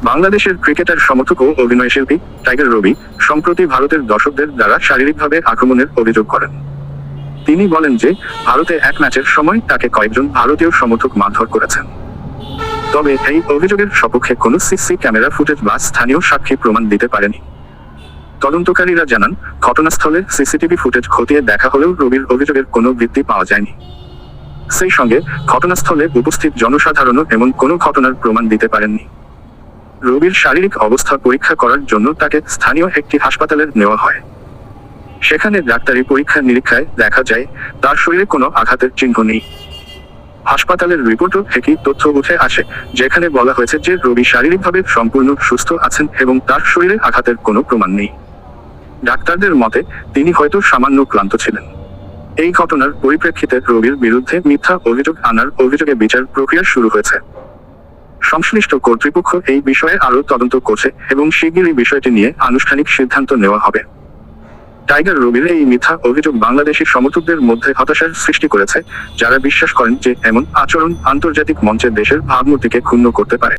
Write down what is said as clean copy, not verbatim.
বাংলাদেশের ক্রিকেটার সমর্থক ও অভিনয়শিল্পী টাইগার রবি সম্প্রতি ভারতের দর্শকদের দ্বারা শারীরিকভাবে আক্রমণের অভিযোগ করেন। তিনি বলেন যে ভারতে এক ম্যাচের সময় তাকে কয়েকজন ভারতীয় সমর্থক মারধর করেছেন। তবে এই অভিযোগের সপক্ষে কোনো সিসি ক্যামেরা ফুটেজ বা স্থানীয় সাক্ষী প্রমাণ দিতে পারেনি। তদন্তকারীরা জানান, ঘটনাস্থলে সিসিটিভি ফুটেজ খতিয়ে দেখা হলেও রবির অভিযোগের কোনো ভিত্তি পাওয়া যায়নি। সেই সঙ্গে ঘটনাস্থলে উপস্থিত জনসাধারণও এমন কোনো ঘটনার প্রমাণ দিতে পারেননি। রবির শারীরিক অবস্থা পরীক্ষা করার জন্য তাকে স্থানীয় একটি হাসপাতালে নেওয়া হয়। সেখানে ডাক্তারি পরীক্ষা নিরীক্ষায় দেখা যায় তার শরীরে কোনো আঘাতের চিহ্ন নেই। হাসপাতালের রিপোর্টও একই তথ্য উঠে আসে, যেখানে বলা হয়েছে যে রবি শারীরিকভাবে সম্পূর্ণ সুস্থ আছেন এবং তার শরীরে আঘাতের কোনো প্রমাণ নেই। ডাক্তারদের মতে তিনি হয়তো সামান্য ক্লান্ত ছিলেন। এই ঘটনার পরিপ্রেক্ষিতে রবির বিরুদ্ধে মিথ্যা অভিযোগ আনার অভিযোগে বিচার প্রক্রিয়া শুরু হয়েছে। সংশ্লিষ্ট কর্তৃপক্ষ এই বিষয়ে আরও তদন্ত করছে এবং শিগগিরই বিষয়টি নিয়ে আনুষ্ঠানিক সিদ্ধান্ত নেওয়া হবে। টাইগার রবির এই মিথ্যা অভিযোগ বাংলাদেশি সমর্থকদের মধ্যে হতাশার সৃষ্টি করেছে, যারা বিশ্বাস করেন যে এমন আচরণ আন্তর্জাতিক মঞ্চে দেশের ভাবমূর্তিকে ক্ষুণ্ণ করতে পারে।